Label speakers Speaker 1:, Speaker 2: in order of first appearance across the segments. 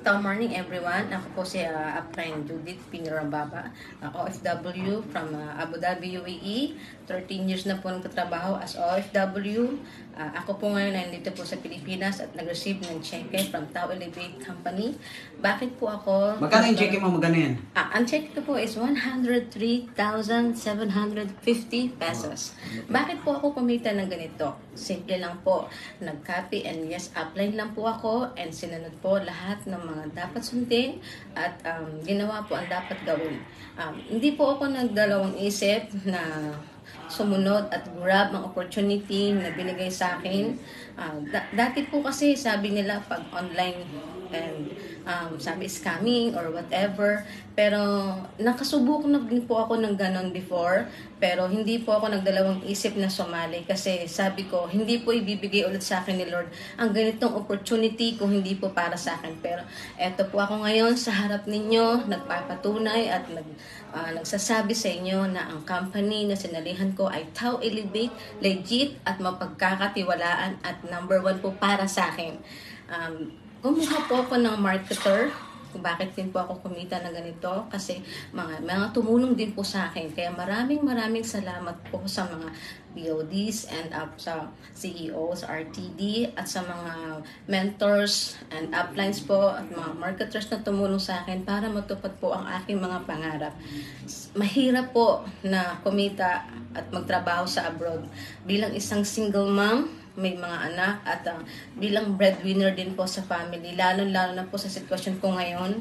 Speaker 1: Magandang morning everyone. Ako po si Apren Judith Pinarambaba, OFW from Abu Dhabi, UAE. 13 years na po nagtatrabaho as OFW. Ako po ngayon ay nandito po sa Pilipinas at nag-receive ng cheque from Tao Elevate Company. Bakit po ako...
Speaker 2: Magkano yung cheque mo? Magkano yan?
Speaker 1: Ang cheque ko po is 103,750 pesos. Bakit po ako kumita ng ganito? Simple lang po. Nag-copy and yes, apply lang po ako and sinunod po lahat ng mga dapat sundin at ginawa po ang dapat gawin. Hindi po ako nagdalawang isip na sumunod at grab ang opportunity na binigay sa akin. Dati po kasi sabi nila pag online and sabi scamming or whatever, pero nakasubok na din po ako ng ganon before, pero hindi po ako nagdalawang isip na sumali kasi sabi ko hindi po ibibigay ulit sa akin ni Lord ang ganitong opportunity kung hindi po para sa akin. Pero eto po ako ngayon sa harap ninyo, nagpapatunay at nagsasabi sa inyo na ang company na sinalihan ko ay Tao Elevate, legit at mapagkakatiwalaan at number 1 po para sa akin. Kumuha po ako ng marketer kung bakit din po ako kumita na ganito kasi mga tumulong din po sa akin. Kaya maraming salamat po sa mga BODs and sa CEOs, RTD at sa mga mentors and uplines po at mga marketers na tumulong sa akin para matupad po ang aking mga pangarap. Mahirap po na kumita at magtrabaho sa abroad bilang isang single mom, may mga anak at bilang breadwinner din po sa family, lalo na po sa sitwasyon ko ngayon.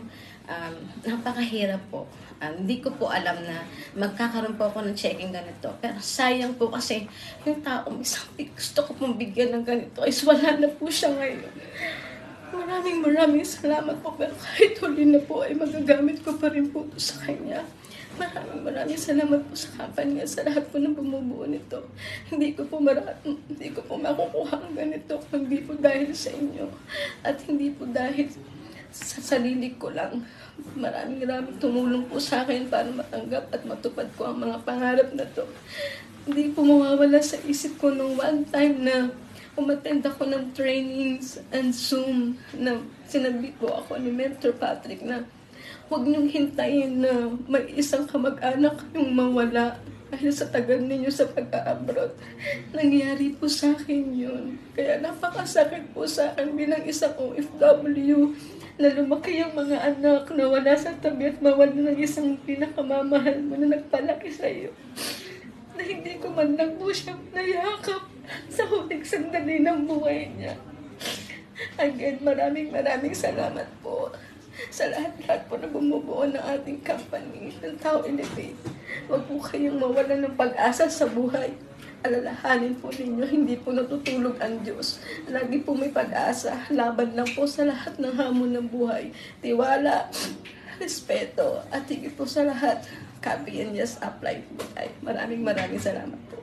Speaker 1: Napakahirap po. Hindi ko po alam na magkakaroon po ako ng checking ganito. Pero sayang po kasi yung taong isang gusto ko pong bigyan ng ganito is wala na po siya ngayon. Maraming salamat po, pero kahit huli na po ay magagamit ko pa rin po ito sa kanya. Maraming salamat po sa company sa lahat po ng bumubuo nito. Hindi ko po makukuha ang ganito kung hindi po dahil sa inyo at hindi po dahil sa sarili ko lang. Maraming tumulong po sa akin para matanggap at matupad ko ang mga pangarap na to. Hindi po mawawala sa isip ko nung one time na umattend ako ng trainings and Zoom na sinabi po ako ni Mentor Patrick na huwag niyong hintayin na may isang kamag-anak yung mawala dahil sa tagal ninyo sa pag-abroad. Nangyari po sa akin yun. Kaya napakasakit po sa akin bilang isang OFW na lumaki ang mga anak na wala sa tabi at mawala ng isang pinakamamahal mo na nagpalaki sa iyo. Na hindi ko man lang po siya nayakap sa huling sandali ng buhay niya. Again, maraming salamat po sa lahat po na bumubuo ng ating company, ng Tao Elevate. Huwag po kayong mawala ng pag-asa sa buhay. Alalahanin po ninyo, hindi po natutulog ang Diyos. Lagi po may pag-asa. Laban lang po sa lahat ng hamon ng buhay. Tiwala, respeto, at higit po sa lahat, copy and just apply po tayo. Maraming salamat po.